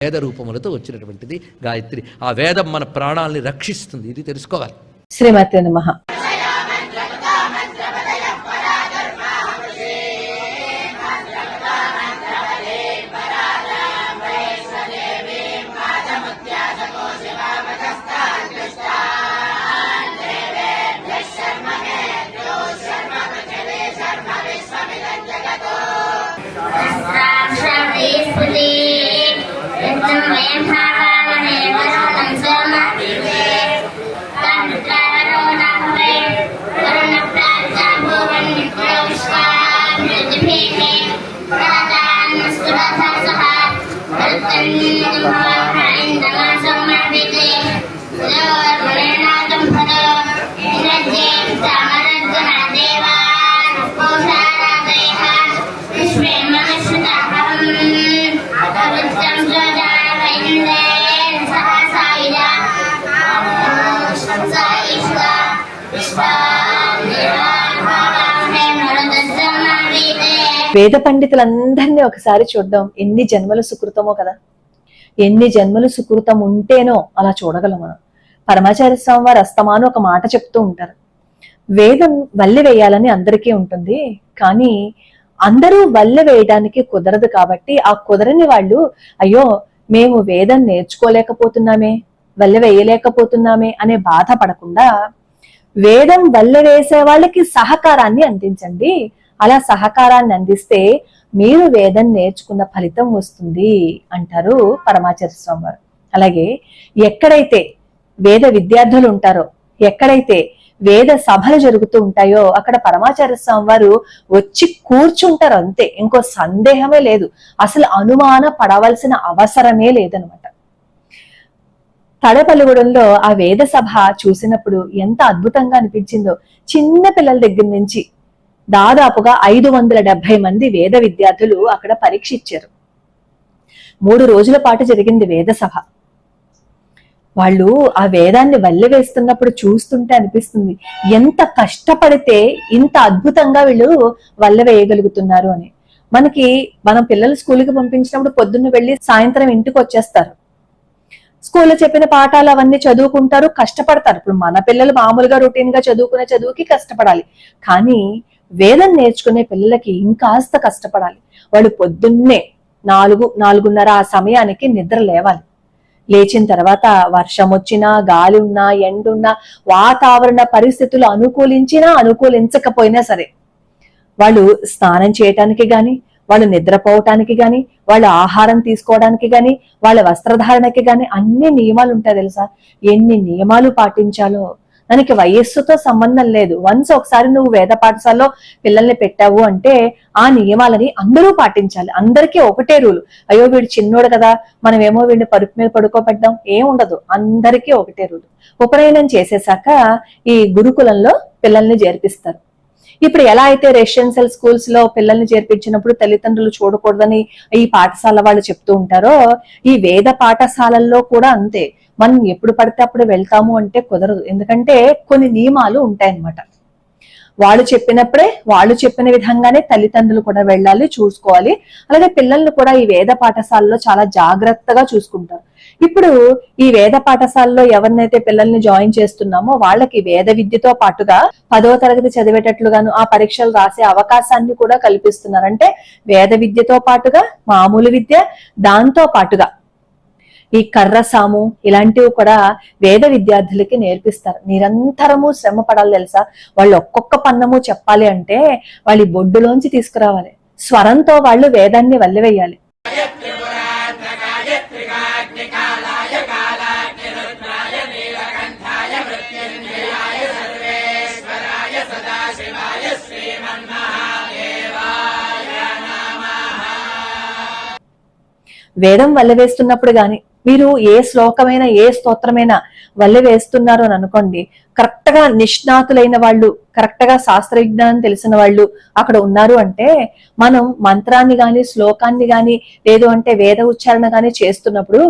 వేద రూపములతో వచ్చినటువంటిది గాయత్రి. ఆ వేదం మన ప్రాణాలని రక్షిస్తుంది, ఇది తెలుసుకోవాలి. శ్రీమతే నమః. వేద పండితులందరినీ ఒకసారి చూద్దాం. ఎన్ని జన్మల సుకృతమో కదా, ఎన్ని జన్మల సుకృతం ఉంటేనో అలా చూడగలం మనం. పరమాచార్య స్వామి వారు అస్తమాను ఒక మాట చెప్తూ ఉంటారు, వేదం వల్లె వేయాలని అందరికీ ఉంటుంది, కానీ అందరూ వల్లె వేయడానికి కుదరదు. కాబట్టి ఆ కుదరని వాళ్ళు అయ్యో మేము వేదం నేర్చుకోలేకపోతున్నామే, వల్లె వేయలేకపోతున్నామే అనే బాధపడకుండా వేదం వల్లె వేసే వాళ్ళకి సహకారాన్ని అందించండి. అలా సహకారాన్ని అందిస్తే మీరు వేదం నేర్చుకున్న ఫలితం వస్తుంది అంటారు పరమాచార్య స్వామి వారు. అలాగే ఎక్కడైతే వేద విద్యార్థులు ఉంటారో, ఎక్కడైతే వేద సభలు జరుగుతూ ఉంటాయో అక్కడ పరమాచార్య స్వామి వారు వచ్చి కూర్చుంటారు, అంతే. ఇంకో సందేహమే లేదు, అసలు అనుమాన పడవలసిన అవసరమే లేదనమాట. తడపల్లిగూడెంలో ఆ వేద సభ చూసినప్పుడు ఎంత అద్భుతంగా అనిపించిందో. చిన్న పిల్లల దగ్గర నుంచి దాదాపుగా 570 మంది వేద విద్యార్థులు అక్కడ పరీక్ష ఇచ్చారు. 3 రోజుల పాటు జరిగింది వేద సభ. వాళ్ళు ఆ వేదాన్ని వల్లె వేస్తున్నప్పుడు చూస్తుంటే అనిపిస్తుంది ఎంత కష్టపడితే ఇంత అద్భుతంగా వీళ్ళు వల్లె వేయగలుగుతున్నారు అని. మనం పిల్లలు స్కూల్కి పంపించినప్పుడు పొద్దున్న వెళ్ళి సాయంత్రం ఇంటికి వచ్చేస్తారు. స్కూల్లో చెప్పిన పాఠాలు అవన్నీ చదువుకుంటారు, కష్టపడతారు. ఇప్పుడు మన పిల్లలు మామూలుగా రొటీన్ గా చదువుకునే చదువుకి కష్టపడాలి, కానీ వేదం నేర్చుకునే పిల్లలకి ఇంకాస్త కష్టపడాలి. వాళ్ళు పొద్దున్నే 4-4:30 ఆ సమయానికి నిద్ర లేవాలి. లేచిన తర్వాత వర్షం వచ్చినా, గాలి ఉన్నా, ఎండున్నా, వాతావరణ పరిస్థితులు అనుకూలించినా అనుకూలించకపోయినా సరే వాళ్ళు స్నానం చేయటానికి గాని, వాళ్ళు నిద్రపోవటానికి గాని, వాళ్ళ ఆహారం తీసుకోవడానికి గాని, వాళ్ళ వస్త్రధారణకి గాని అన్ని నియమాలు ఉంటాయి తెలుసా. ఎన్ని నియమాలు పాటించాలో. దానికి వయస్సుతో సంబంధం లేదు. ఒకసారి నువ్వు వేద పాఠశాలలో పిల్లల్ని పెట్టావు అంటే ఆ నియమాలని అందరూ పాటించాలి. అందరికీ ఒకటే రూలు. అయ్యో వీడు చిన్నోడు కదా, మనమేమో వీడిని పరుపు మీద పడుకోబెట్టాం, ఏం ఉండదు. అందరికీ ఒకటే రూలు. ఉపనయనం చేసేసాక ఈ గురుకులంలో పిల్లల్ని చేర్పిస్తారు. ఇప్పుడు ఎలా అయితే రెసిడెన్షియల్ స్కూల్స్ లో పిల్లల్ని చేర్పించినప్పుడు తల్లిదండ్రులు చూడకూడదని ఈ పాఠశాల వాళ్ళు చెప్తూ ఉంటారో, ఈ వేద పాఠశాలల్లో కూడా అంతే. మనం ఎప్పుడు పడితే అప్పుడు వెళ్తాము అంటే కుదరదు. ఎందుకంటే కొన్ని నియమాలు ఉంటాయన్నమాట. వాళ్ళు చెప్పినప్పుడే, వాళ్ళు చెప్పిన విధంగానే తల్లిదండ్రులు కూడా వెళ్ళాలి, చూసుకోవాలి. అలాగే పిల్లల్ని కూడా ఈ వేద పాఠశాలలో చాలా జాగ్రత్తగా చూసుకుంటారు. ఇప్పుడు ఈ వేద పాఠశాలలో ఎవరినైతే పిల్లల్ని జాయిన్ చేస్తున్నామో వాళ్ళకి వేద విద్యతో పాటుగా 10వ తరగతి చదివేటట్లుగాను ఆ పరీక్షలు రాసే అవకాశాన్ని కూడా కల్పిస్తున్నారు. అంటే వేద విద్యతో పాటుగా మామూలు విద్య, దాంతో పాటుగా ఈ కర్రసాము ఇలాంటివి కూడా వేద విద్యార్థులకి నేర్పిస్తారు. నిరంతరము శ్రమ పడాలి తెలుసా. వాళ్ళు ఒక్కొక్క పన్నము చెప్పాలి అంటే వాళ్ళ బొడ్డులోంచి తీసుకురావాలి. స్వరంతో వాళ్ళు వేదాన్ని వల్లెవేయాలి. వేదం వల్లెవేస్తున్నప్పుడు గాని మీరు ఏ శ్లోకమైనా ఏ స్తోత్రమైనా వల్లె వేస్తున్నారు అని అనుకోండి, కరెక్ట్ గా నిష్ణాతులైన వాళ్ళు, కరెక్ట్ గా శాస్త్ర విజ్ఞానం తెలిసిన వాళ్ళు అక్కడ ఉన్నారు అంటే మనం మంత్రాన్ని గాని, శ్లోకాన్ని గాని, లేదు అంటే వేద ఉచ్చారణ గాని చేస్తున్నప్పుడు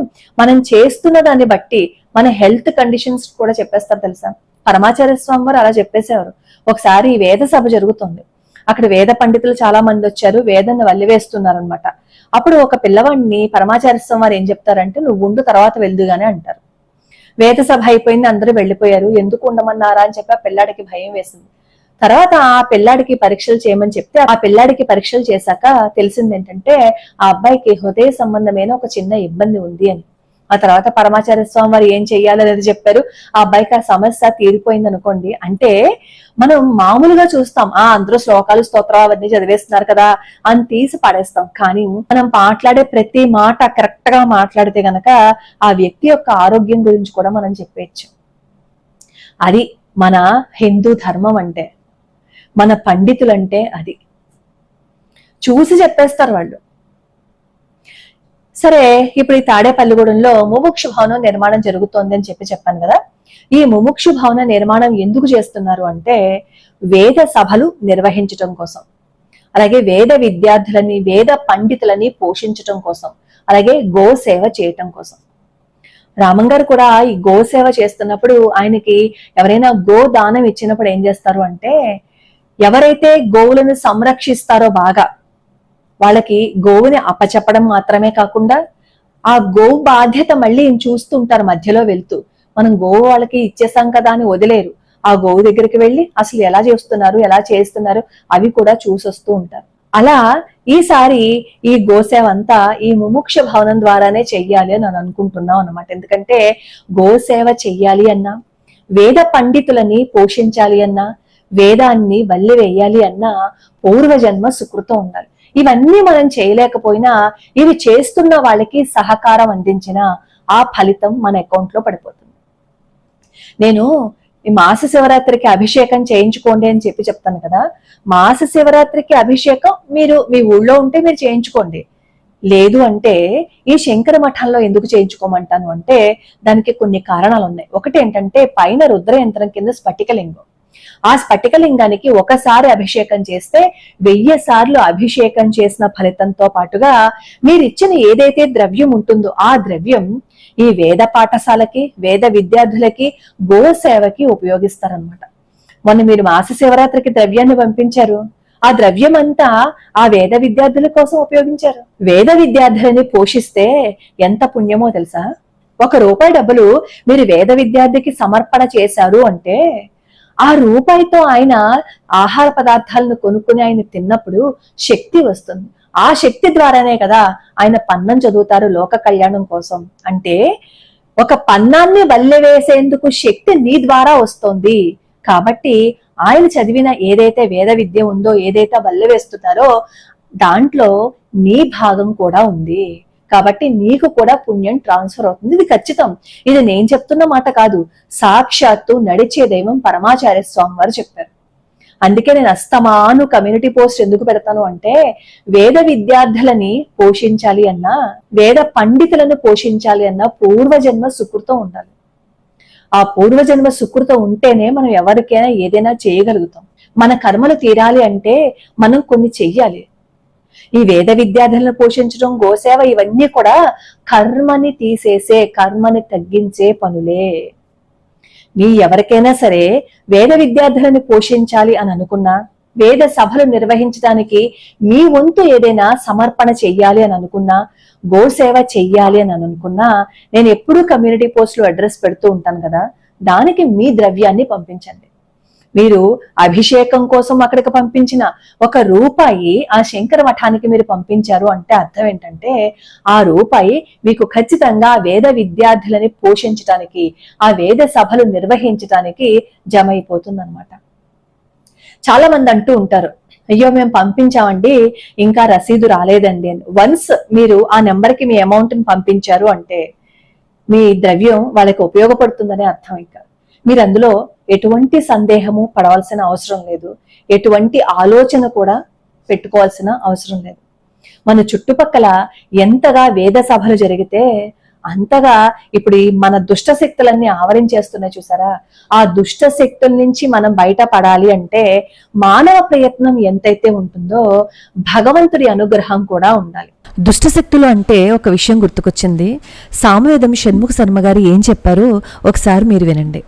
మనం చేస్తున్న దాన్ని బట్టి మన హెల్త్ కండిషన్స్ కూడా చెప్పేస్తారు తెలుసా. పరమాచార్య స్వామి వారు అలా చెప్పేసేవారు. ఒకసారి వేద సభ జరుగుతుంది, అక్కడ వేద పండితులు చాలా మంది వచ్చారు, వేదాన్ని వల్లివేస్తున్నారు అనమాట. అప్పుడు ఒక పిల్లవాడిని పరమాచార్య స్వామి వారు ఏం చెప్తారంటే, నువ్వు ఉండు, తర్వాత వెళ్దుగానే అంటారు. వేద సభ అయిపోయింది, అందరూ వెళ్ళిపోయారు. ఎందుకు ఉండమన్నారా అని చెప్పి ఆ పిల్లాడికి భయం వేసింది. తర్వాత ఆ పిల్లాడికి పరీక్షలు చేయమని చెప్తే ఆ పిల్లాడికి పరీక్షలు చేశాక తెలిసింది ఏంటంటే ఆ అబ్బాయికి హృదయ సంబంధమైన ఒక చిన్న ఇబ్బంది ఉంది అని. ఆ తర్వాత పరమాచార్య స్వామి వారు ఏం చెయ్యాలనేది చెప్పారు. ఆ అబ్బాయికి ఆ సమస్య తీరిపోయింది అనుకోండి. అంటే మనం మామూలుగా చూస్తాం, అందరూ శ్లోకాలు స్తోత్రాలు అవన్నీ చదివేస్తున్నారు కదా అని తీసి పడేస్తాం. కానీ మనం మాట్లాడే ప్రతి మాట కరెక్ట్ గా మాట్లాడితే గనక ఆ వ్యక్తి యొక్క ఆరోగ్యం గురించి కూడా మనం చెప్పేయచ్చు. అది మన హిందూ ధర్మం అంటే, మన పండితులంటే అది. చూసి చెప్పేస్తారు వాళ్ళు. సరే, ఇప్పుడు ఈ తాడేపల్లిగూడెంలో ముముక్షు భవనం నిర్మాణం జరుగుతోంది అని చెప్పాను కదా. ఈ ముముక్షు భవన నిర్మాణం ఎందుకు చేస్తున్నారు అంటే వేద సభలు నిర్వహించటం కోసం, అలాగే వేద విద్యార్థులని, వేద పండితులని పోషించటం కోసం, అలాగే గోసేవ చేయటం కోసం. రామన్ గారు కూడా ఈ గోసేవ చేస్తున్నప్పుడు ఆయనకి ఎవరైనా గోదానం ఇచ్చినప్పుడు ఏం చేస్తారు అంటే, ఎవరైతే గోవులను సంరక్షిస్తారో బాగా వాళ్ళకి గోవుని అప్పచెప్పడం మాత్రమే కాకుండా ఆ గోవు బాధ్యత మళ్ళీ చూస్తుంటారు మధ్యలో వెళ్తూ. మనం గోవు వాళ్ళకి ఇచ్చేసాం కదా అని వదిలేరు. ఆ గోవు దగ్గరికి వెళ్ళి అసలు ఎలా చేస్తున్నారు, ఎలా చేస్తున్నారు అవి కూడా చూసొస్తూ ఉంటారు. అలా ఈసారి ఈ గోసేవ అంతా ఈ ముముక్ష భవనం ద్వారానే చెయ్యాలి అని అనుకుంటున్నాం అన్నమాట. ఎందుకంటే గోసేవ చెయ్యాలి అన్నా, వేద పండితులని పోషించాలి అన్నా, వేదాన్ని వల్లి వేయాలి అన్నా పూర్వజన్మ సుకృతం ఉండాలి. ఇవన్నీ మనం చేయలేకపోయినా ఇవి చేస్తున్న వాళ్ళకి సహకారం అందించిన ఆ ఫలితం మన అకౌంట్ లో పడిపోతుంది. నేను ఈ మాస శివరాత్రికి అభిషేకం చేయించుకోండి అని చెప్తాను కదా. మాస శివరాత్రికి అభిషేకం మీరు మీ ఊళ్ళో ఉంటే మీరు చేయించుకోండి. లేదు అంటే ఈ శంకర మఠంలో ఎందుకు చేయించుకోమంటాను అంటే దానికి కొన్ని కారణాలు ఉన్నాయి. ఒకటి ఏంటంటే పైన రుద్ర యంత్రం కింద స్ఫటికలింగం. ఆ స్ఫటికలింగానికి ఒకసారి అభిషేకం చేస్తే 1000 సార్లు అభిషేకం చేసిన ఫలితంతో పాటుగా మీరు ఇచ్చిన ఏదైతే ద్రవ్యం ఉంటుందో ఆ ద్రవ్యం ఈ వేద పాఠశాలకి, వేద విద్యార్థులకి, గోసేవకి ఉపయోగిస్తారనమాట. మొన్న మీరు మాస శివరాత్రికి ద్రవ్యాన్ని పంపించారు. ఆ ద్రవ్యం అంతా ఆ వేద విద్యార్థుల కోసం ఉపయోగించారు. వేద విద్యార్థులని పోషిస్తే ఎంత పుణ్యమో తెలుసా? ₹1 డబ్బులు మీరు వేద విద్యార్థికి సమర్పణ చేశారు అంటే ఆ రూపాయితో ఆయన ఆహార పదార్థాలను కొనుక్కుని ఆయన తిన్నప్పుడు శక్తి వస్తుంది. ఆ శక్తి ద్వారానే కదా ఆయన పన్నం చదువుతారు లోక కళ్యాణం కోసం. అంటే ఒక పన్నాన్ని వల్లెవేసేందుకు శక్తి నీ ద్వారా వస్తోంది. కాబట్టి ఆయన చదివిన ఏదైతే వేద విద్య ఉందో, ఏదైతే వల్లెవేస్తున్నారో దాంట్లో నీ భాగం కూడా ఉంది. కాబట్టి నీకు కూడా పుణ్యం ట్రాన్స్ఫర్ అవుతుంది. ఇది ఖచ్చితం. ఇది నేను చెప్తున్న మాట కాదు, సాక్షాత్తు నడిచే దైవం పరమాచార్య స్వామి వారు చెప్పారు. అందుకే నేను అస్తమాను కమ్యూనిటీ పోస్ట్ ఎందుకు పెడతాను అంటే వేద విద్యార్థులని పోషించాలి అన్నా, వేద పండితులను పోషించాలి అన్నా పూర్వజన్మ సుకృతం ఉండాలి. ఆ పూర్వజన్మ సుకృతం ఉంటేనే మనం ఎవరికైనా ఏదైనా చేయగలుగుతాం. మన కర్మలు తీరాలి అంటే మనం కొన్ని చెయ్యాలి. ఈ వేద విద్యార్థులను పోషించడం, గోసేవ ఇవన్నీ కూడా కర్మని తీసేసే, కర్మని తగ్గించే పనులే. మీ ఎవరికైనా సరే వేద విద్యార్థులను పోషించాలి అని అనుకున్నా, వేద సభలు నిర్వహించడానికి మీ వంతు ఏదైనా సమర్పణ చెయ్యాలి అని అనుకున్నా, గోసేవ చెయ్యాలి అని అనుకున్నా, నేను ఎప్పుడూ కమ్యూనిటీ పోస్టులు అడ్రస్ పెడుతూ ఉంటాను కదా, దానికి మీ ద్రవ్యాన్ని పంపించండి. మీరు అభిషేకం కోసం అక్కడికి పంపించిన ₹1 ఆ శంకర మఠానికి మీరు పంపించారు అంటే అర్థం ఏంటంటే ఆ రూపాయి మీకు ఖచ్చితంగా వేద విద్యార్థులని పోషించడానికి, ఆ వేద సభలు నిర్వహించడానికి జమ అయిపోతుంది అనమాట. చాలా మంది అంటూ ఉంటారు, అయ్యో మేము పంపించామండి ఇంకా రసీదు రాలేదండి అని. వన్స్ మీరు ఆ నెంబర్కి మీ అమౌంట్ ని పంపించారు అంటే మీ ద్రవ్యం వాళ్ళకి ఉపయోగపడుతుందనే అర్థం. ఇంకా మీరు అందులో ఎటువంటి సందేహము పడవలసిన అవసరం లేదు, ఎటువంటి ఆలోచన కూడా పెట్టుకోవాల్సిన అవసరం లేదు. మన చుట్టుపక్కల ఎంతగా వేద సభలు జరిగితే అంతగా ఇప్పుడు మన దుష్ట శక్తులన్నీ ఆవరించేస్తున్నాయి చూసారా. ఆ దుష్ట శక్తుల నుంచి మనం బయటపడాలి అంటే మానవ ప్రయత్నం ఎంతైతే ఉంటుందో భగవంతుడి అనుగ్రహం కూడా ఉండాలి. దుష్ట శక్తులు అంటే ఒక విషయం గుర్తుకొచ్చింది. సామవేదం షణ్ముఖ శర్మ గారు ఏం చెప్పారో ఒకసారి మీరు వినండి.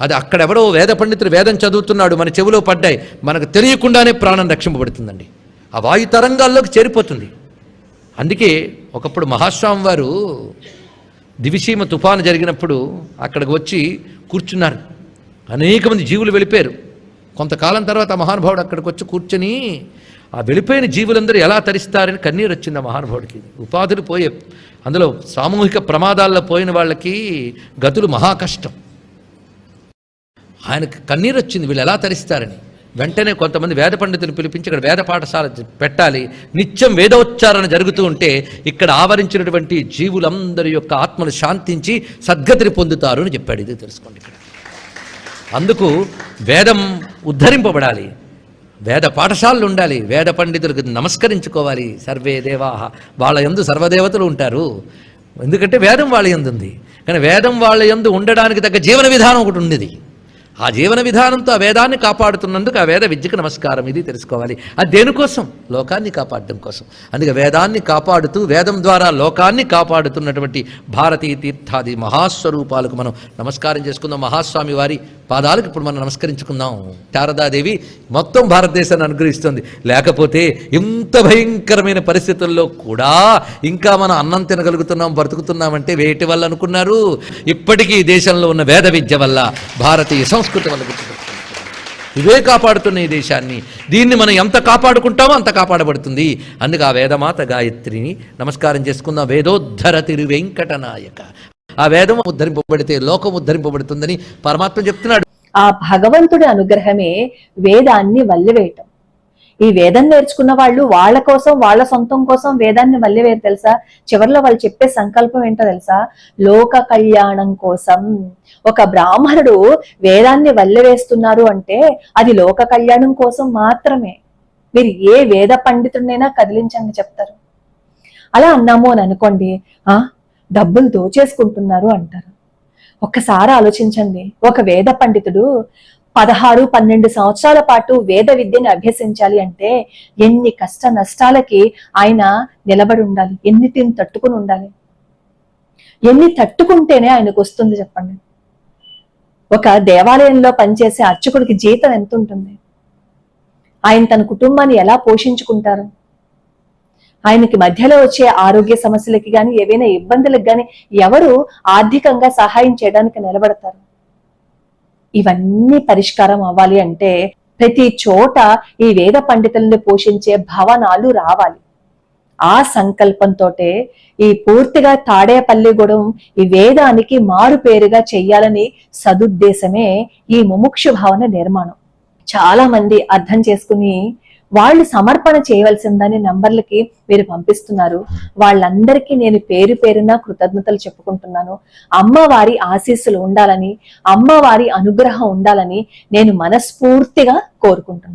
అది అక్కడెవరో వేద పండితుడు వేదం చదువుతున్నాడు, మన చెవిలో పడ్డాయి, మనకు తెలియకుండానే ప్రాణం రక్షింపబడుతుందండి. ఆ వాయు తరంగాల్లోకి చేరిపోతుంది. అందుకే ఒకప్పుడు మహాస్వామి వారు దివిసీమ తుఫాను జరిగినప్పుడు అక్కడికి వచ్చి కూర్చున్నారు. అనేక మంది జీవులు వెళ్ళిపోయారు. కొంతకాలం తర్వాత ఆ మహానుభావుడు అక్కడికి వచ్చి కూర్చొని ఆ వెళ్ళిపోయిన జీవులందరూ ఎలా తరిస్తారని కన్నీరు వచ్చింది ఆ మహానుభావుడికి. ఉపాధులు పోయే, అందులో సామూహిక ప్రమాదాల్లో పోయిన వాళ్ళకి గతులు మహాకష్టం. ఆయనకు కన్నీరు వచ్చింది, వీళ్ళు ఎలా తరిస్తారని. వెంటనే కొంతమంది వేద పండితులు పిలిపించి ఇక్కడ వేద పాఠశాల పెట్టాలి, నిత్యం వేదోచ్చారణ జరుగుతూ ఉంటే ఇక్కడ ఆవరించినటువంటి జీవులందరి యొక్క ఆత్మలు శాంతించి సద్గతిని పొందుతారు అని చెప్పాడు. ఇది తెలుసుకోండి. ఇక్కడ అందుకు వేదం ఉద్ధరింపబడాలి, వేద పాఠశాలలు ఉండాలి, వేద పండితులకు నమస్కరించుకోవాలి. సర్వే దేవాహ, వాళ్ళ యందు సర్వదేవతలు ఉంటారు. ఎందుకంటే వేదం వాళ్ళ యందు ఉంది. కానీ వేదం వాళ్ళ యందు ఉండడానికి తగ్గ జీవన విధానం ఒకటి ఉన్నది. ఆ జీవన విధానంతో ఆ వేదాన్ని కాపాడుతున్నందుకు ఆ వేద విద్యకు నమస్కారం. ఇది తెలుసుకోవాలి. అది దేనికోసం? లోకాన్ని కాపాడడం కోసం. అందుకే వేదాన్ని కాపాడుతూ వేదం ద్వారా లోకాన్ని కాపాడుతున్నటువంటి భారతీ తీర్థాది మహాస్వరూపాలకు మనం నమస్కారం చేసుకుందాం. మహాస్వామి వారి పాదాలకు ఇప్పుడు మనం నమస్కరించుకుందాం. శారదాదేవి మొత్తం భారతదేశాన్ని అనుగ్రహిస్తుంది. లేకపోతే ఇంత భయంకరమైన పరిస్థితుల్లో కూడా ఇంకా మనం అన్నం తినగలుగుతున్నాం, బ్రతుకుతున్నామంటే వేటి వల్ల అనుకున్నారు? ఇప్పటికీ దేశంలో ఉన్న వేద విద్య వల్ల, భారతీయ సంస్కృతి వల్ల ఇవే కాపాడుతున్న ఈ దేశాన్ని. దీన్ని మనం ఎంత కాపాడుకుంటామో అంత కాపాడబడుతుంది. అందుకే ఆ వేదమాత గాయత్రిని నమస్కారం చేసుకుందాం. వేదోద్ధర తిరువెంకటనాయక. ఆ వేదం ఉద్ధరింపబడితే లోకం ఉద్ధరింపబడుతుందని పరమాత్మ చెప్తున్నాడు. ఆ భగవంతుడి అనుగ్రహమే వేదాన్ని వల్లివేయటం. ఈ వేదం నేర్చుకున్న వాళ్ళు వాళ్ళ కోసం, వాళ్ళ సొంతం కోసం వేదాన్ని వల్లివేరు తెలుసా? చివరిలో వాళ్ళు చెప్పే సంకల్పం ఏంటో తెలుసా? లోక కళ్యాణం కోసం. ఒక బ్రాహ్మణుడు వేదాన్ని వల్లివేస్తున్నారు అంటే అది లోక కళ్యాణం కోసం మాత్రమే. మీరు ఏ వేద పండితుడినైనా కదిలించండి చెప్తారు. అలా అన్నాము అని అనుకోండి, డబ్బులు దోచేసుకుంటున్నారు అంటారు. ఒక్కసారి ఆలోచించండి. ఒక వేద పండితుడు 16-12 సంవత్సరాల పాటు వేద విద్యని అభ్యసించాలి అంటే ఎన్ని కష్ట నష్టాలకి ఆయన నిలబడి ఉండాలి, ఎన్నిటిని తట్టుకుని ఉండాలి. ఎన్ని తట్టుకుంటేనే ఆయనకు వస్తుంది చెప్పండి. ఒక దేవాలయంలో పనిచేసే అర్చకుడికి జీతం ఎంత ఉంటుంది? ఆయన తన కుటుంబాన్ని ఎలా పోషించుకుంటారు? ఆయనకి మధ్యలో వచ్చే ఆరోగ్య సమస్యలకి కానీ ఏవైనా ఇబ్బందులకు కానీ ఎవరు ఆర్థికంగా సహాయం చేయడానికి నిలబడతారు? ఇవన్నీ పరిష్కారం అవ్వాలి అంటే ప్రతి చోట ఈ వేద పండితుల్ని పోషించే భవనాలు రావాలి. ఆ సంకల్పంతో ఈ పూర్తిగా తాడేపల్లిగూడెం ఈ వేదానికి మారు పేరుగా చెయ్యాలని సదుద్దేశమే ఈ ముముక్షు భవన నిర్మాణం. చాలా మంది అర్థం చేసుకుని వాళ్ళు సమర్పణ చేయవలసిందని నంబర్లకి మీరు పంపిస్తున్నారు. వాళ్ళందరికీ నేను పేరు పేరున కృతజ్ఞతలు చెప్పుకుంటున్నాను. అమ్మవారి ఆశీస్సులు ఉండాలని, అమ్మవారి అనుగ్రహం ఉండాలని నేను మనస్ఫూర్తిగా కోరుకుంటున్నాను.